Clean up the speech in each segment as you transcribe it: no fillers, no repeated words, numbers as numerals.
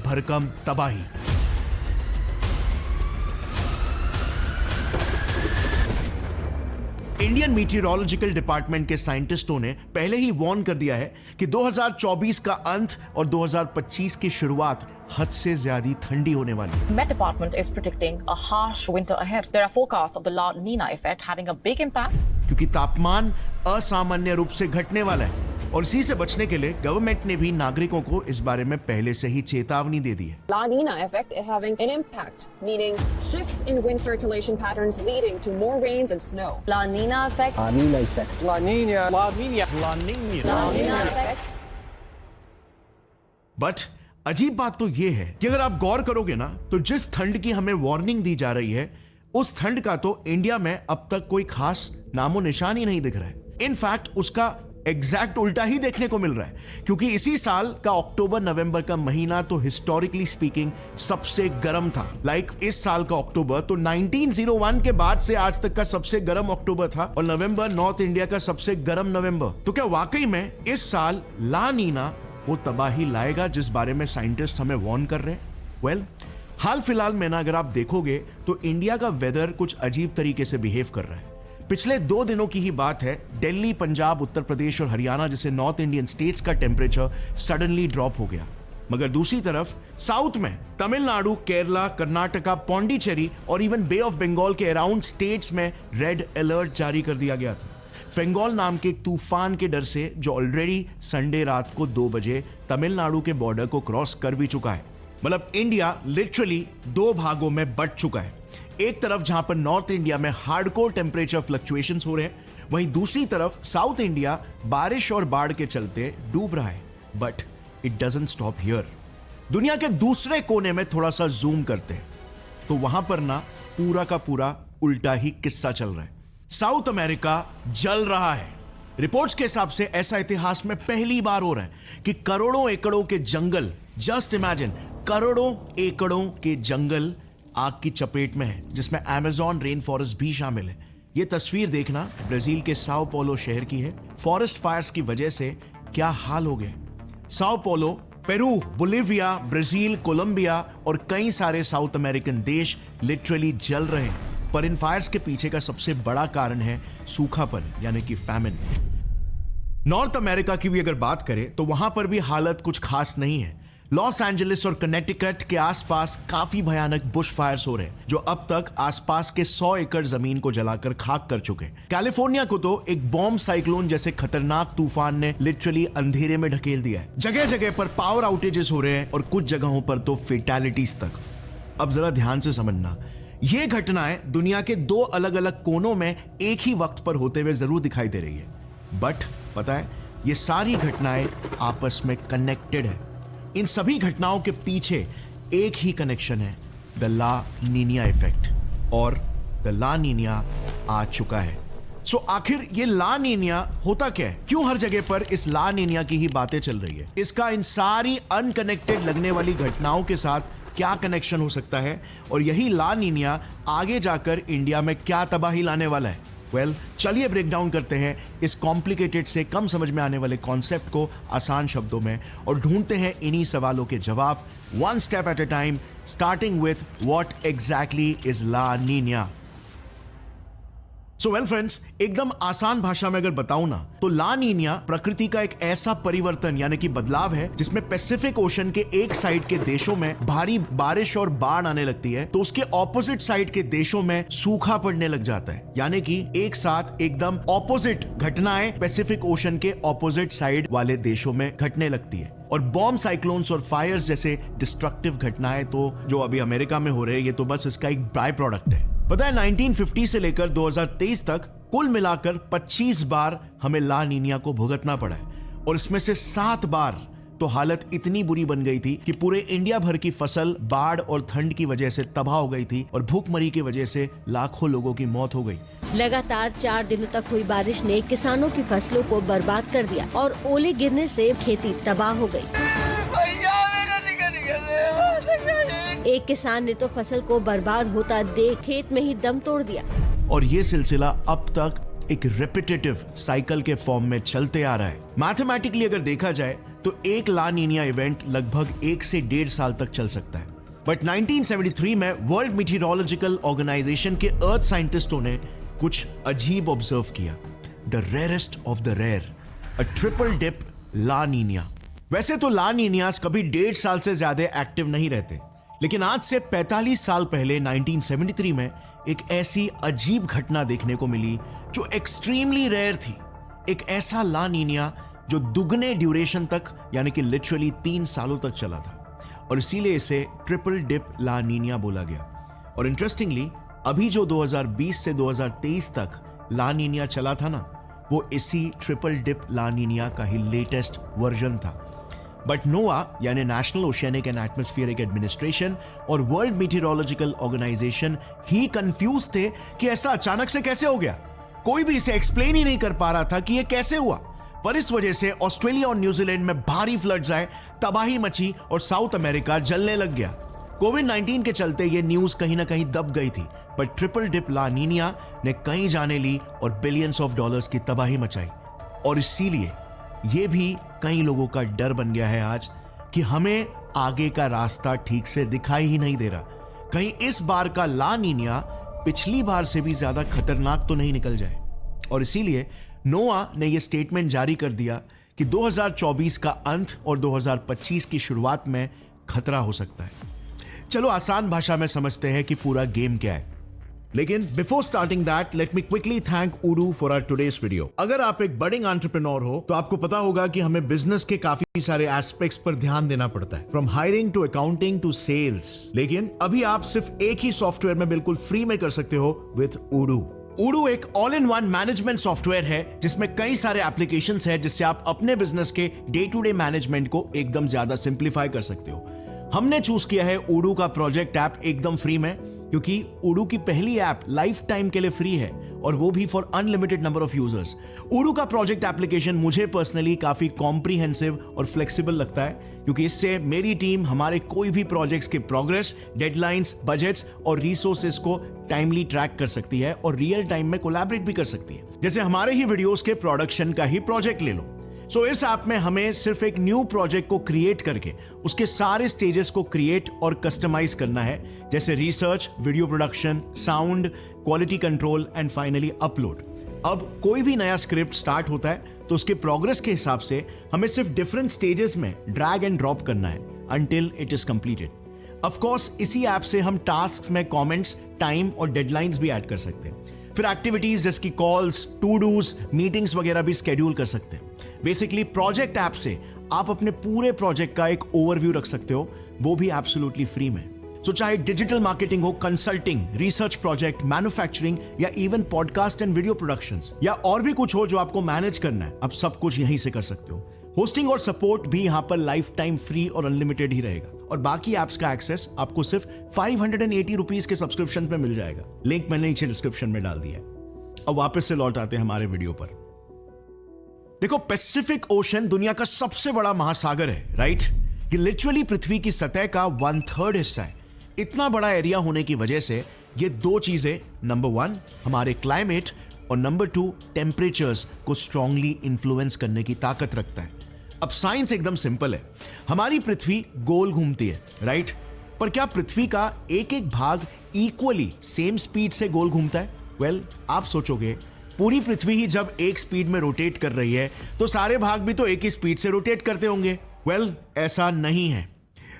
भरकम तबाही। Indian Meteorological department के साइंटिस्टों ने पहले ही वार्न कर दिया है कि 2024 का अंत और 2025 की शुरुआत हद से ज्यादा ठंडी होने वाली है। Met Department is predicting a harsh winter ahead. There are forecasts of the La Nina effect having a big impact. क्योंकि तापमान असामान्य रूप से घटने वाला है और इसी से बचने के लिए गवर्नमेंट ने भी नागरिकों को इस बारे में पहले से ही चेतावनी दे दी है। La Nina effect is having an impact, meaning shifts in wind circulation patterns leading to more rains and snow. La Nina effect. La Nina effect. La Nina. La Nina. La Nina. La Nina effect. But अजीब बात तो ये है कि अगर आप गौर करोगे ना तो जिस ठंड की हमें वार्निंग दी जा रही है उस ठंड का तो इंडिया में अब तक कोई खास नामो निशान ही नहीं दिख रहा है। इनफैक्ट उसका एग्जैक्ट उल्टा ही देखने को मिल रहा है, क्योंकि इसी साल का अक्टूबर नवंबर का महीना तो हिस्टोरिकली स्पीकिंग सबसे गर्म था। इस साल का अक्टूबर तो 1901 के बाद से आज तक का सबसे गर्म अक्टूबर था और नवंबर नॉर्थ इंडिया का सबसे गर्म नवंबर। तो क्या वाकई में इस साल ला नीना वो तबाही लाएगा जिस बारे में साइंटिस्ट हमें वार्न कर रहे हैं? वेल, हाल फिलहाल में ना अगर आप देखोगे तो इंडिया का वेदर कुछ अजीब तरीके से बिहेव कर रहा है। पिछले 2 दिनों की ही बात है, दिल्ली, पंजाब, उत्तर प्रदेश और हरियाणा जैसे नॉर्थ इंडियन स्टेट्स का टेम्परेचर सडनली ड्रॉप हो गया। मगर दूसरी तरफ साउथ में तमिलनाडु, केरला, कर्नाटका, पौंडीचेरी और इवन बे ऑफ बंगाल के अराउंड स्टेट्स में रेड अलर्ट जारी कर दिया गया था, फेंगोल नाम के एक तूफान के डर से जो ऑलरेडी संडे रात को 2 बजे तमिलनाडु के बॉर्डर को क्रॉस कर भी चुका है। मतलब इंडिया लिटरली 2 भागों में बंट चुका है। एक तरफ जहां पर नॉर्थ इंडिया में हार्डकोर टेम्परेचर फ्लक्चुएशंस हो रहे हैं, वहीं दूसरी तरफ साउथ इंडिया बारिश और बाढ़ के चलते डूब रहा है। But it doesn't stop here. दुनिया के दूसरे कोने में थोड़ा सा जूम करते हैं तो वहां पर ना पूरा का पूरा उल्टा ही किस्सा चल रहा है। साउथ अमेरिका जल रहा है। रिपोर्ट्स के हिसाब से ऐसा इतिहास में पहली बार हो रहा है कि करोड़ों एकड़ों के जंगल, जस्ट इमेजिन, करोड़ों एकड़ों के जंगल आग की चपेट में है, जिसमें अमेज़न रेन फॉरेस्ट भी शामिल है। यह तस्वीर देखना ब्राजील के साओ पोलो शहर की है। फॉरेस्ट फायर्स की वजह से क्या हाल हो गए। Sao Paulo, Peru, Bolivia, Brazil, Colombia और कई सारे साउथ अमेरिकन देश लिटरली जल रहे हैं। पर इन फायर्स के पीछे का सबसे बड़ा कारण है सूखापन, यानी कि फैमिन। नॉर्थ अमेरिका की भी अगर बात करें तो वहां पर भी हालत कुछ खास नहीं है। लॉस एंजलिस और कनेटिकट के आसपास काफी भयानक बुश फायर्स हो रहे हैं जो अब तक आसपास के 100 एकड़ जमीन को जलाकर खाक कर चुके हैं। कैलिफोर्निया को तो एक बॉम्ब साइक्लोन जैसे खतरनाक तूफान ने लिटरली अंधेरे में ढकेल दिया है। जगह जगह पर पावर आउटेजेस हो रहे हैं और कुछ जगहों पर तो फेटालिटीज तक। अब जरा ध्यान से समझना, ये घटनाएं दुनिया के 2 अलग अलग कोनों में एक ही वक्त पर होते हुए जरूर दिखाई दे रही है, बट पता है ये सारी घटनाएं आपस में कनेक्टेड है। इन सभी घटनाओं के पीछे एक ही कनेक्शन है, द ला नीनिया इफेक्ट, और द ला नीनिया आ चुका है। सो आखिर ये ला नीनिया होता क्या है? क्यों हर जगह पर इस ला नीनिया की ही बातें चल रही है? इसका इन सारी अनकनेक्टेड लगने वाली घटनाओं के साथ क्या कनेक्शन हो सकता है? और यही ला नीनिया आगे जाकर इंडिया में क्या तबाही लाने वाला है? वेल, चलिए ब्रेक डाउन करते हैं इस कॉम्प्लिकेटेड से कम समझ में आने वाले कॉन्सेप्ट को आसान शब्दों में और ढूंढते हैं इन्हीं सवालों के जवाब, one step at a time, starting with what exactly is La Nina. So well friends, एकदम आसान भाषा में अगर बताऊं ना तो ला नीनिया प्रकृति का एक ऐसा परिवर्तन यानी कि बदलाव है जिसमें पैसिफिक ओशन के एक साइड के देशों में भारी बारिश और बाढ़ आने लगती है तो उसके ऑपोजिट साइड के देशों में सूखा पड़ने लग जाता है। यानी कि एक साथ एकदम ऑपोजिट घटनाएं पैसिफिक ओशन के ऑपोजिट साइड वाले देशों में घटने लगती है। और बॉम्ब साइक्लोन्स और फायर्स जैसे डिस्ट्रक्टिव घटनाएं तो जो अभी अमेरिका में हो रहे हैं ये तो बस इसका एक बाय प्रोडक्ट है। पता है 1950 से लेकर 2023 तक कुल मिलाकर 25 बार हमें ला नीनिया को भुगतना पड़ा है और इसमें से 7 बार तो हालत इतनी बुरी बन गई थी कि पूरे इंडिया भर की फसल बाढ़ और ठंड की वजह से तबाह हो गई थी और भूखमरी की वजह से लाखों लोगों की मौत हो गई। लगातार 4 दिनों तक हुई बारिश ने किसानों की फसलों को बर्बाद कर दिया और ओले गिरने से खेती तबाह हो गई। एक किसान ने तो फसल को बर्बाद होता देख खेत में ही दम तोड़ दिया। और ये सिलसिला अब तक एक रिपीटेटिव साइकिल के फॉर्म में चलते आ रहा है। मैथमेटिकली अगर देखा जाए तो एक ला नीनिया इवेंट लगभग 1 से 1.5 साल तक चल सकता है। बट 1973 में वर्ल्ड मीटियोरोलॉजिकल ऑर्गेनाइजेशन के अर्थ साइंटिस्टों ने कुछ अजीब ऑब्जर्व किया, the rarest of the rare, a triple dip La Nina. वैसे तो ला नीनियास कभी 1.5 साल से ज्यादा एक्टिव नहीं रहते, लेकिन आज से 45 साल पहले 1973 में एक ऐसी अजीब घटना देखने को मिली जो एक्सट्रीमली रेयर थी। एक ऐसा ला नीनिया जो दुगने ड्यूरेशन तक यानी कि लिटरली 3 सालों तक चला था, और इसीलिए इसे ट्रिपल डिप ला नीनिया बोला गया। और इंटरेस्टिंगली अभी जो 2020 से 2023 तक ला नीनिया चला था ना, वो इसी ट्रिपल डिप ला नीनिया का ही लेटेस्ट वर्जन था। बट नोआ यानी national oceanic and atmospheric administration और वर्ल्ड मीटियोरोलॉजिकल ऑर्गेनाइजेशन ही कंफ्यूज थे कि ऐसा अचानक से कैसे हो गया। कोई भी इसे एक्सप्लेन ही नहीं कर पा रहा था कि ये कैसे हुआ। पर इस वजह से ऑस्ट्रेलिया और न्यूजीलैंड में भारी फ्लड्स आए, तबाही मची और साउथ अमेरिका जलने लग गया। कोविड-19 के चलते ये न्यूज कहीं ना कहीं दब गई थी, पर ट्रिपल डिप ला नीनिया ने कई जाने ली और बिलियंस ऑफ डॉलर्स की तबाही मचाई। और इसीलिए ये भी कई लोगों का डर बन गया है आज कि हमें आगे का रास्ता ठीक से दिखाई ही नहीं दे रहा। कहीं इस बार का ला नीनिया पिछली बार से भी ज्यादा खतरनाक तो नहीं निकल जाए। और इसीलिए नोआ ने यह स्टेटमेंट जारी कर दिया कि 2024 का अंत और 2025 की शुरुआत में खतरा हो सकता है। चलो आसान भाषा में समझते हैं कि पूरा गेम क्या है। लेकिन before starting that let me quickly thank उडू फॉर आवर टुडेस वीडियो। अगर आप एक बडिंग एंटरप्रेन्योर हो तो आपको पता होगा कि हमें बिजनेस के काफी सारे एस्पेक्ट्स पर ध्यान देना पड़ता है, from hiring to accounting to sales. लेकिन अभी आप सिर्फ एक ही सॉफ्टवेयर में बिल्कुल फ्री में कर सकते हो विद उडू। उडू एक all in one management software है जिसमें कई सारे एप्लीकेशंस है जिससे आप अपने बिजनेस के डे टू डे मैनेजमेंट को एकदम ज्यादा सिंप्लीफाई कर सकते हो। हमने चूज किया है उडू का प्रोजेक्ट ऐप एकदम फ्री में, क्योंकि उडू की पहली ऐप लाइफ टाइम के लिए फ्री है और वो भी for unlimited number of users. उडू का प्रोजेक्ट एप्लीकेशन मुझे पर्सनली काफी कॉम्प्रिहेंसिव और फ्लेक्सिबल लगता है, क्योंकि इससे मेरी टीम हमारे कोई भी प्रोजेक्ट्स के प्रोग्रेस, डेडलाइंस, बजट्स और रिसोर्सेस को टाइमली ट्रैक कर सकती है और रियल टाइम में कोलैबोरेट भी कर सकती है। जैसे हमारे ही वीडियोस के प्रोडक्शन का ही प्रोजेक्ट ले लो। सो इस ऐप में हमें सिर्फ एक न्यू प्रोजेक्ट को क्रिएट करके उसके सारे स्टेजेस को क्रिएट और कस्टमाइज करना है, जैसे research, video production, sound, quality control and finally upload. अब कोई भी नया स्क्रिप्ट स्टार्ट होता है तो उसके प्रोग्रेस के हिसाब से हमें सिर्फ डिफरेंट स्टेजेस में ड्रैग एंड ड्रॉप करना है until it is completed. Of course इसी ऐप से हम टास्क्स में कमेंट्स, टाइम और डेडलाइंस भी ऐड कर सकते हैं। फिर एक्टिविटीज जैसे कॉल्स, टू डूज, मीटिंग्स वगैरह भी स्केड्यूल कर सकते हैं। बेसिकली प्रोजेक्ट ऐप से आप अपने पूरे प्रोजेक्ट का एक ओवरव्यू रख सकते हो, वो भी एब्सोल्युटली फ्री में। सो चाहे डिजिटल मार्केटिंग हो, कंसल्टिंग, रिसर्च प्रोजेक्ट, मैन्युफैक्चरिंग या even podcast and video productions या और भी कुछ हो जो आपको मैनेज करना है, आप सब कुछ यहीं से कर सकते हो। होस्टिंग और सपोर्ट भी यहां पर लाइफ टाइम फ्री और अनलिमिटेड ही रहेगा, और बाकी एप्स का एक्सेस आपको सिर्फ 580 रुपीज के सब्सक्रिप्शन पे मिल जाएगा। लिंक मैंने नीचे डिस्क्रिप्शन में डाल दिया है। अब वापस से लौट आते हैं हमारे वीडियो पर। देखो, पैसिफिक ओशन दुनिया का सबसे बड़ा महासागर है, राइट? ये लिटरली पृथ्वी की सतह का 1/3 हिस्सा है। इतना बड़ा एरिया होने की वजह से ये दो चीजें, नंबर 1 हमारे क्लाइमेट और नंबर 2 टेम्परेचर्स को स्ट्रांगली इन्फ्लुएंस करने की ताकत रखता है। अब साइंस एकदम सिंपल है। हमारी पृथ्वी गोल घूमती है, राइट? पर क्या पृथ्वी का एक एक भाग इक्वली सेम स्पीड से गोल घूमता है? वेल, आप सोचोगे पूरी पृथ्वी ही जब एक स्पीड में रोटेट कर रही है तो सारे भाग भी तो एक ही स्पीड से रोटेट करते होंगे। वेल, ऐसा नहीं है।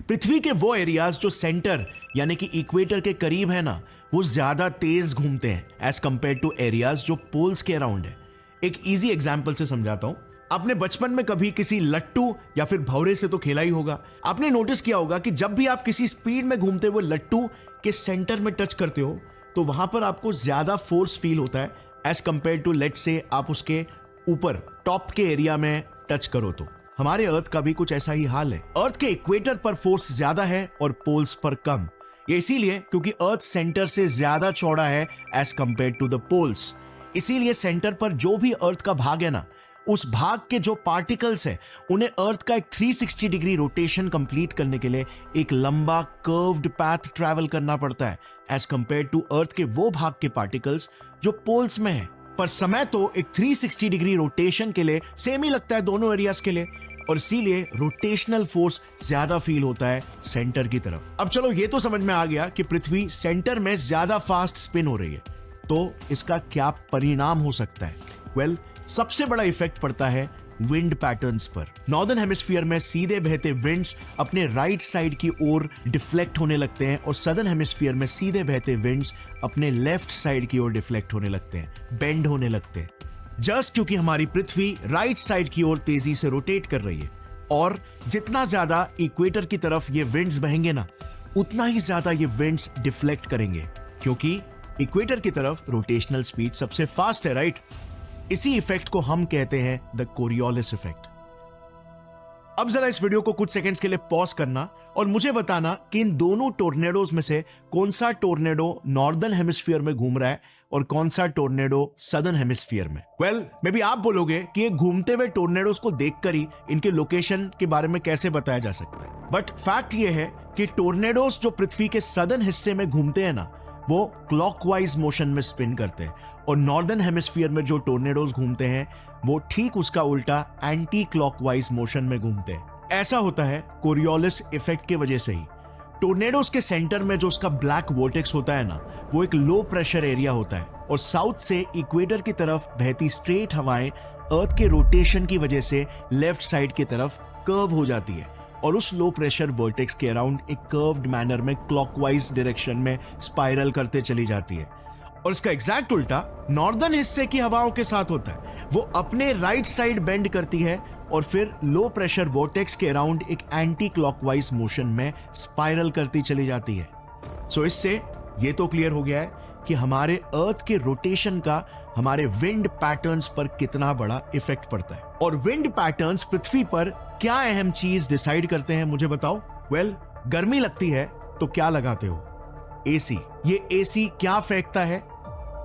पृथ्वी के वो एरियाज जो सेंटर यानी कि इक्वेटर के करीब है ना, वो ज्यादा तेज घूमते हैं एज कंपेयर टू एरियाज जो पोल्स के अराउंड है। एक इजी एग्जांपल से समझाता हूं। आपने बचपन में कभी किसी लट्टू या फिर भौरे से तो खेला ही होगा। आपने नोटिस किया होगा कि जब भी आप किसी स्पीड में घूमते हुए लट्टू के सेंटर में टच करते हो तो वहां पर आपको ज्यादा फोर्स फील होता है एज कंपेयर टू लेट से आप उसके ऊपर टॉप के एरिया में टच करो तो। हमारे अर्थ का भी कुछ ऐसा ही हाल है। अर्थ के इक्वेटर पर फोर्स ज्यादा है और पोल्स पर कम। ये इसीलिए क्योंकि अर्थ सेंटर से ज्यादा चौड़ा है as compare to the poles. इसीलिए सेंटर पर जो भी अर्थ का भाग है ना, उस भाग के जो पार्टिकल्स है उन्हें अर्थ का एक 360 डिग्री रोटेशन कंप्लीट करने के लिए एक लंबा कर्व्ड पैथ ट्रैवल करना पड़ता है एज कंपेयर टू अर्थ के वो भाग के पार्टिकल्स जो पोल्स में है। पर समय तो एक 360 डिग्री रोटेशन के लिए सेम ही लगता है दोनों एरियाज के लिए। और इसीलिए रोटेशनल फोर्स ज्यादा फील होता है सेंटर की तरफ। अब चलो ये तो समझ में आ गया कि पृथ्वी सेंटर में ज्यादा फास्ट स्पिन हो रही है, तो इसका क्या परिणाम हो सकता है? वेल, सबसे बड़ा इफेक्ट पड़ता है विंड पैटर्न्स पर। नॉर्दर्न हेमिस्फीयर में सीधे बहते विंड्स अपने राइट साइड की ओर डिफ्लेक्ट होने लगते हैं और सदर्न हेमिस्फीयर में सीधे बहते विंड्स अपने लेफ्ट साइड की ओर डिफ्लेक्ट होने लगते हैं, बेंड होने लगते हैं। जस्ट क्योंकि हमारी पृथ्वी राइट साइड की ओर तेजी से रोटेट कर रही है, और जितना ज्यादा इक्वेटर की तरफ ये विंड्स बहेंगे ना, उतना ही ज्यादा ये विंड्स डिफ्लेक्ट करेंगे, क्योंकि इक्वेटर की तरफ रोटेशनल स्पीड सबसे फास्ट है, राइट? इसी इफेक्ट को हम कहते हैं द कोरियोलिस इफेक्ट। अब जरा इस वीडियो को कुछ सेकंड्स के लिए पॉज करना और मुझे बताना कि इन दोनों टोर्नेडोज में से कौन सा टोर्नेडो नॉर्दर्न हेमिस्फीयर में घूम रहा है और कौन सा टोर्नेडो सदर्न हेमिस्फीयर में। वेल, मे बी आप बोलोगे कि ये घूमते हुए टोर्नेडोज को देखकर ही इनके लोकेशन के बारे में कैसे बताया जा सकता है, बट फैक्ट ये है कि टोर्नेडोज जो पृथ्वी के सदर्न हिस्से में घूमते हैं ना, वो क्लॉकवाइज मोशन में स्पिन करते हैं, और नॉर्दर्न हेमिस्फीयर में जो टोर्नेडोज घूमते हैं वो ठीक उसका उल्टा एंटी क्लॉकवाइज मोशन में घूमते हैं। ऐसा होता है कोरियोलिस इफेक्ट की वजह से ही। टोर्नेडोज के सेंटर में जो उसका ब्लैक वोर्टेक्स होता है ना, वो एक लो प्रेशर एरिया होता है, और साउथ से इक्वेटर की तरफ बहती स्ट्रेट हवाएं अर्थ के रोटेशन की वजह से लेफ्ट साइड की तरफ कर्व हो जाती है, और उस लो प्रेशर वर्टेक्स के अराउंड एक कर्व्ड मैनर में क्लॉकवाइज डायरेक्शन में स्पाइरल करते चली जाती है। और इसका एग्जैक्ट उल्टा नॉर्दर्न हिस्से की हवाओं के साथ होता है, वो अपने राइट साइड बेंड करती है और फिर लो प्रेशर वर्टेक्स के अराउंड एक एंटी क्लॉकवाइज मोशन में स्पाइरल करती चली जाती है। सो इससे ये तो क्लियर हो गया है कि हमारे अर्थ के रोटेशन का हमारे विंड पैटर्न्स पर कितना बड़ा इफेक्ट पड़ता है। और विंड पैटर्न्स पृथ्वी पर क्या अहम चीज डिसाइड करते हैं, मुझे बताओ। वेल, गर्मी लगती है तो क्या लगाते हो? एसी। ये एसी क्या फेंकता है?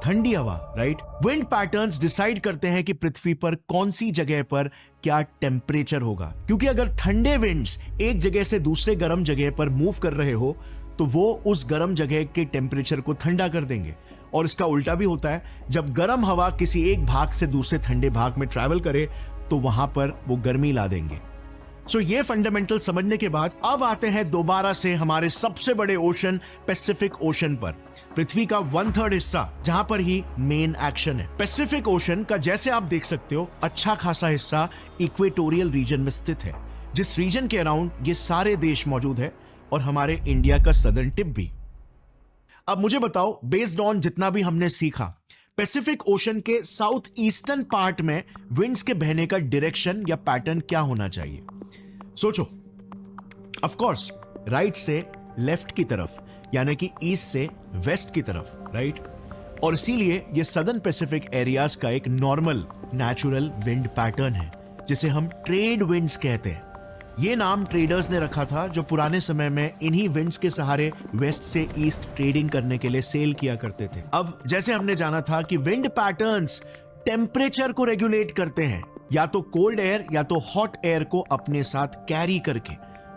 ठंडी हवा, राइट? विंड पैटर्न्स डिसाइड करते हैं कि पृथ्वी पर कौन सी जगह पर क्या टेम्परेचर होगा, क्योंकि अगर ठंडे विंड्स एक जगह से दूसरे गर्म जगह पर मूव कर रहे हो तो वो उस गर्म जगह के टेम्परेचर को ठंडा कर देंगे, और इसका उल्टा भी होता है। जब गर्म हवा किसी एक भाग से दूसरे ठंडे भाग में ट्रैवल करे तो वहां पर वो गर्मी ला देंगे। सो ये फंडामेंटल समझने के बाद अब आते हैं दोबारा से हमारे सबसे बड़े ओशन पैसिफिक ओशन पर, पृथ्वी का 1/3 हिस्सा, जहां पर ही मेन एक्शन है। पैसिफिक ओशन का जैसे आप देख सकते हो अच्छा खासा हिस्सा इक्वेटोरियल रीजन में स्थित है, जिस रीजन के अराउंड ये सारे देश मौजूद है और हमारे इंडिया का सदर्न टिप भी। अब मुझे बताओ, बेस्ड ऑन जितना भी हमने सीखा, पैसिफिक ओशन के साउथ ईस्टर्न पार्ट में विंड्स के बहने का डायरेक्शन या पैटर्न क्या होना चाहिए? सोचो। ऑफ कोर्स राइट से लेफ्ट की तरफ, यानी कि ईस्ट से वेस्ट की तरफ, राइट? और इसीलिए ये सदर्न पैसिफिक एरियाज का एक नॉर्मल नेचुरल विंड पैटर्न है, जिसे हम ट्रेड विंड्स कहते हैं। ये नाम ट्रेडर्स ने रखा था जो पुराने समय में इन्हीं विंड्स के सहारे वेस्ट से ईस्ट ट्रेडिंग करने के लिए सेल किया करते थे। अब जैसे हमने जाना था कि विंड पैटर्न्स टेम्परेचर को रेगुलेट करते हैं, या तो कोल्ड एयर या तो हॉट एयर को अपने साथ कैरी करके,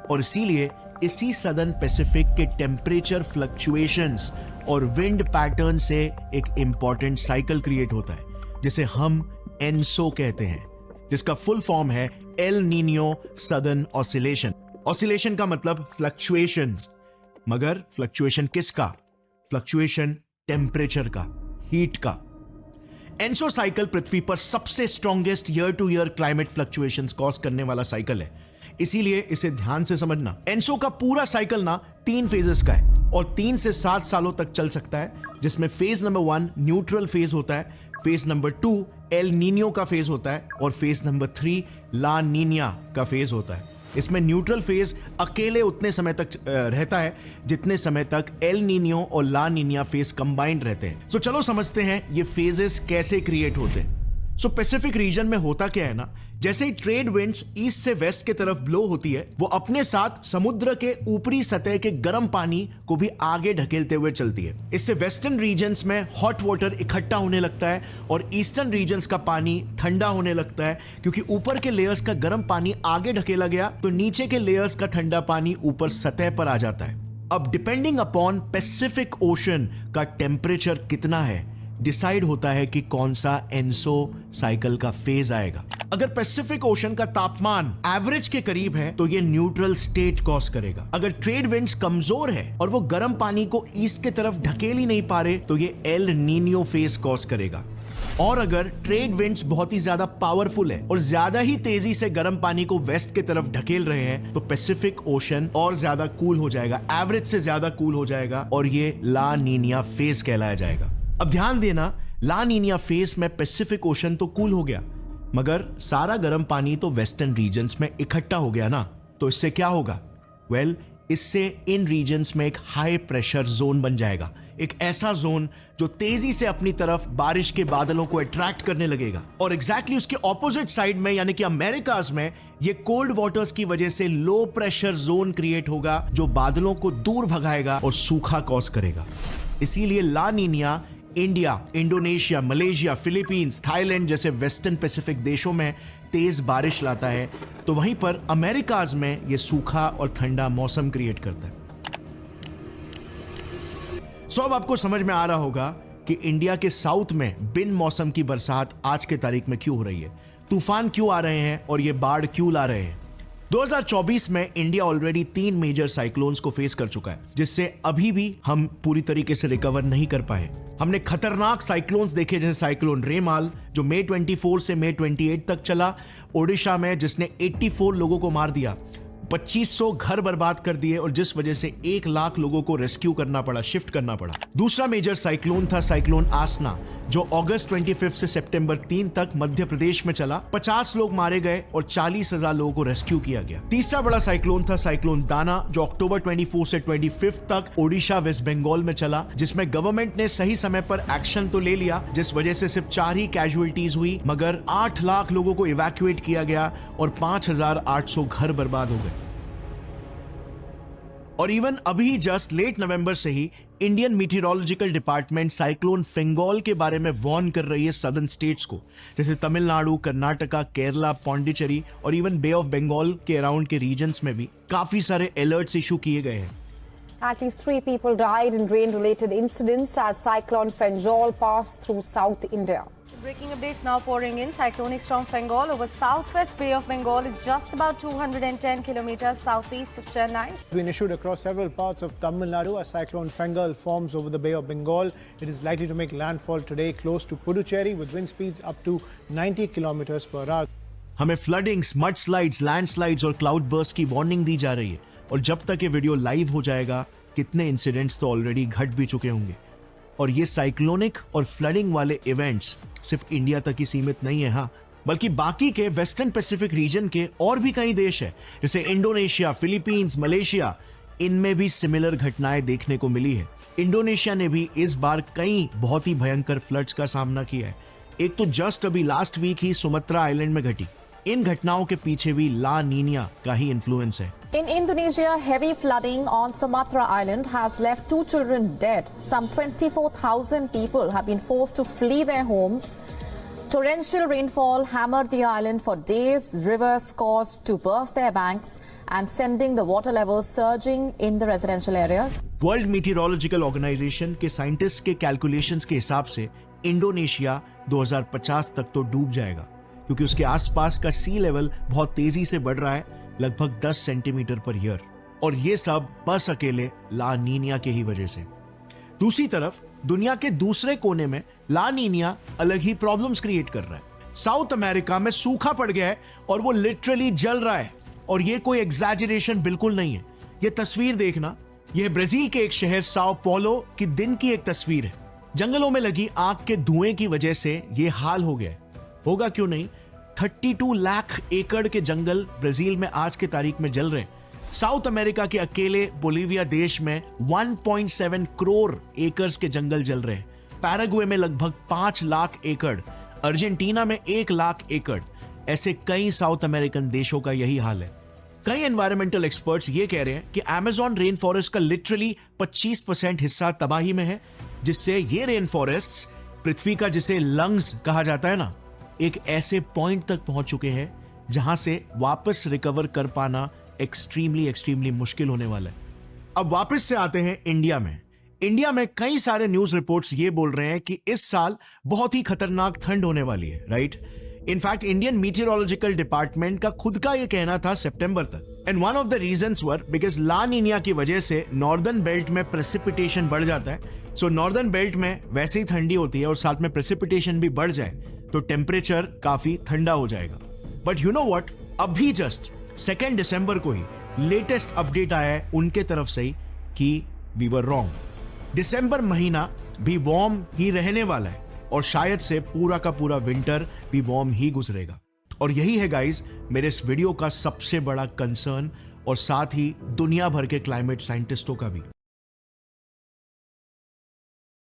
और इसीलिए इसी सदर्न पैसिफिक के टेम्परेचर फ्लक्चुएशंस और विंड पैटर्न से एक इंपॉर्टेंट साइकिल क्रिएट होता है, जिसे हम एनसो कहते हैं, जिसका फुल फॉर्म है L Niño southern oscillation. Oscillation का मतलब फ्लक्चुएशंस, मगर फ्लक्चुएशन किसका? फ्लक्चुएशन टेम्परेचर का, हीट का। एनसो साइकिल पृथ्वी पर सबसे strongest year two year climate fluctuations cause करने वाला साइकिल है, इसीलिए इसे ध्यान से समझना। एनसो का पूरा साइकिल ना 3 फेजेस का है और 3 से 7 सालों तक चल सकता है, जिसमें फेज नंबर 1 न्यूट्रल फेज होता है, फेज नंबर 2 एल नीनियो का फेज होता है, और फेज नंबर 3 ला नीनिया का फेज होता है। इसमें न्यूट्रल फेज अकेले उतने समय तक रहता है जितने समय तक एल नीनियो और ला नीनिया फेज कंबाइंड रहते हैं। सो चलो समझते हैं ये फेजेस कैसे क्रिएट होते हैं। सो पैसिफिक रीजन में होता क्या है ना, जैसे ही ट्रेड विंड्स ईस्ट से वेस्ट की तरफ ब्लो होती है, वो अपने साथ समुद्र के ऊपरी सतह के गर्म पानी को भी आगे ढकेलते हुए चलती है। इससे वेस्टर्न रीजन्स में हॉट वाटर इकट्ठा होने लगता है और ईस्टर्न रीजन्स का पानी ठंडा होने लगता है, क्योंकि ऊपर के लेयर्स का गर्म पानी आगे ढकेला गया तो नीचे के लेयर्स का ठंडा पानी ऊपर सतह पर आ जाता है। अब डिपेंडिंग अपॉन पैसिफिक ओशन का टेम्परेचर कितना है, डिसाइड होता है कि कौन सा एनसो साइकिल का फेज आएगा। अगर पैसिफिक ओशन का तापमान एवरेज के करीब है तो ये न्यूट्रल स्टेट कॉज करेगा। अगर ट्रेड विंड्स कमजोर है और वो गर्म पानी को ईस्ट की तरफ ढकेल ही नहीं पा रहे तो ये एल नीनियो फेज कॉज करेगा। और अगर ट्रेड विंड्स बहुत ही ज्यादा पावरफुल है और ज्यादा ही तेजी से गर्म पानी को वेस्ट की तरफ ढकेल रहे हैं तो पैसिफिक ओशन और ज्यादा कूल हो जाएगा, एवरेज से ज्यादा कूल हो जाएगा और ये ला नीनिया फेज कहलाया जाएगा। अब ध्यान देना, ला नीनिया फेज में पैसिफिक ओशन तो कूल हो गया मगर सारा गर्म पानी तो वेस्टर्न रीजन्स में इकट्ठा हो गया ना, तो इससे क्या होगा? इससे इन रीजन्स में एक हाई प्रेशर जोन बन जाएगा, एक ऐसा जोन जो तेजी से अपनी तरफ बारिश के बादलों को अट्रैक्ट करने लगेगा। और एग्जैक्टली उसके ऑपोजिट साइड में यानी कि अमेरिकाज में ये कोल्ड वाटर्स की वजह से लो प्रेशर जोन क्रिएट होगा जो बादलों को दूर भगाएगा और सूखा कॉज करेगा। इसीलिए La Nina India, Indonesia, Malaysia, Philippines, Thailand जैसे वेस्टर्न पैसिफिक देशों में तेज बारिश लाता है, तो वहीं पर अमेरिकाज में यह सूखा और ठंडा मौसम क्रिएट करता है। सो अब आपको समझ में आ रहा होगा कि इंडिया के साउथ में बिन मौसम की बरसात आज के तारीख में क्यों हो रही है, तूफान क्यों आ रहे हैं और ये बाढ़ क्यों ला रहे हैं। 2024 में इंडिया ऑलरेडी 3 मेजर साइक्लोन्स को फेस कर चुका है जिससे अभी भी हम पूरी तरीके से रिकवर नहीं कर पाए। हमने खतरनाक साइक्लोन्स देखे जैसे साइक्लोन रेमाल जो मई 24 से मई 28 तक चला ओडिशा में, जिसने 84 लोगों को मार दिया, 2500 घर बर्बाद कर दिए और जिस वजह से 1 लाख लोगों को रेस्क्यू करना पड़ा, शिफ्ट करना पड़ा। दूसरा मेजर साइक्लोन था साइक्लोन आसना जो अगस्त 25 से सितंबर 3 तक मध्य प्रदेश में चला, 50 लोग मारे गए और 40,000 लोगों को रेस्क्यू किया गया। तीसरा बड़ा साइक्लोन था साइक्लोन दाना जो अक्टूबर 24 से 25 तक ओडिशा वेस्ट बंगाल में चला, जिसमें गवर्नमेंट ने सही समय पर एक्शन तो ले लिया जिस वजह से सिर्फ 4 ही कैजुअलिटीज हुई मगर 8 लाख लोगों को इवैक्यूएट किया गया और 5,800 घर बर्बाद हो गए। और इवन अभी जस्ट लेट नवंबर से ही इंडियन मीटियोरोलॉजिकल डिपार्टमेंट साइक्लोन फेंगोल के बारे में वार्न कर रही है सदर्न स्टेट्स को, जैसे तमिलनाडु, कर्नाटका, केरला, पौंडीचेरी और इवन बे ऑफ बंगाल के अराउंड के रीजन्स में भी काफी सारे अलर्ट्स इशू किए गए हैं। At least 3 people died in rain-related incidents as Cyclone Fengol passed through South India. Breaking updates now pouring in. Cyclonic storm Fengol over southwest Bay of Bengal is just about 210 kilometers southeast of Chennai. It's been issued across several parts of Tamil Nadu as Cyclone Fengol forms over the Bay of Bengal. It is likely to make landfall today close to Puducherry with wind speeds up to 90 kilometers per hour. हमें फ्लडिंग्स, मडस्लाइड्स, landslides और cloud burst की warning दी जा रही है और जब तक ये वीडियो लाइव हो जाएगा कितने इंसिडेंट्स तो ऑलरेडी घट भी चुके होंगे। और ये साइक्लोनिक और फ्लडिंग वाले इवेंट्स सिर्फ इंडिया तक ही सीमित नहीं है, हाँ, बल्कि बाकी के वेस्टर्न पैसिफिक रीजन के और भी कई देश है जैसे इंडोनेशिया, फिलीपींस, मलेशिया, इनमें भी सिमिलर घटनाएं देखने को मिली है। इंडोनेशिया ने भी इस बार कई बहुत ही भयंकर फ्लड्स का सामना किया है। एक तो जस्ट अभी लास्ट वीक ही सुमत्रा आइलैंड में घटी। इन घटनाओं के पीछे भी ला नीनिया का ही इन्फ्लुएंस है। In Indonesia, heavy flooding on Sumatra Island has left 2 children dead. Some 24,000 people have been forced to flee their homes. Torrential rainfall hammered the island for days. Rivers caused to burst their banks and sending the water levels surging in the residential areas. World Meteorological Organization के scientist के calculations के हिसाब से Indonesia 2050 तक तो डूब जाएगा क्योंकि उसके आसपास का सी लेवल बहुत तेजी से बढ़ रहा है, लगभग 10 सेंटीमीटर पर ईयर, और ये सब बस अकेले ला नीनिया के ही वजह से। दूसरी तरफ दुनिया के दूसरे कोने में ला नीनिया अलग ही प्रॉब्लम्स क्रिएट कर रहा है। साउथ अमेरिका में सूखा पड़ गया है और वो लिटरली जल रहा है और ये कोई एग्जैजरेशन बिल्कुल नहीं है। ये तस्वीर देखना, यह ब्राजील के एक शहर साओ पोलो की दिन की एक तस्वीर है। जंगलों में लगी आग के धुएं की वजह से ये हाल हो गया है। होगा क्यों नहीं, 32 लाख एकड़ के जंगल ब्राजील में आज के तारीख में जल रहे हैं। साउथ अमेरिका के अकेले बोलिविया देश में 1.7 करोड़ एकर्स के जंगल जल रहे हैं। पैराग्वे में लगभग 5 लाख एकड़, अर्जेंटीना में 1 लाख एकड़। ऐसे कई साउथ अमेरिकन देशों का यही हाल है। कई एनवायरमेंटल एक्सपर्ट्स ये कह रहे हैं कि अमेज़न रेन फॉरेस्ट का लिटरली 25% हिस्सा तबाही में है, जिससे ये रेन फॉरेस्ट पृथ्वी का जिसे लंग्स कहा जाता है ना, एक ऐसे पॉइंट तक पहुंच चुके हैं जहां से वापस रिकवर कर पाना एक्सट्रीमली मुश्किल होने वाला है। अब वापस से आते हैं इंडिया में। इंडिया में कई सारे न्यूज रिपोर्ट्स ये बोल रहे हैं कि इस साल बहुत ही खतरनाक ठंड होने वाली है, right? In fact Indian Meteorological Department का खुद का ये कहना था सितंबर तक। And one of the reasons were because La Nina की वजह से नॉर्दर्न बेल्ट में प्रेसिपिटेशन बढ़ जाता है। सो नॉर्दर्न बेल्ट में वैसे ही ठंडी होती है और साथ में प्रेसिपिटेशन भी बढ़ जाए तो टेम्परेचर काफी ठंडा हो जाएगा। बट यू नो व्हाट, अभी जस्ट 2 दिसंबर को ही लेटेस्ट अपडेट आया है उनके तरफ से ही कि वी वर रॉन्ग। दिसंबर महीना भी वार्म ही रहने वाला है और शायद से पूरा का पूरा विंटर भी वार्म ही गुजरेगा। और यही है गाइस मेरे इस वीडियो का सबसे बड़ा कंसर्न और साथ ही दुनिया भर के क्लाइमेट साइंटिस्टों का भी।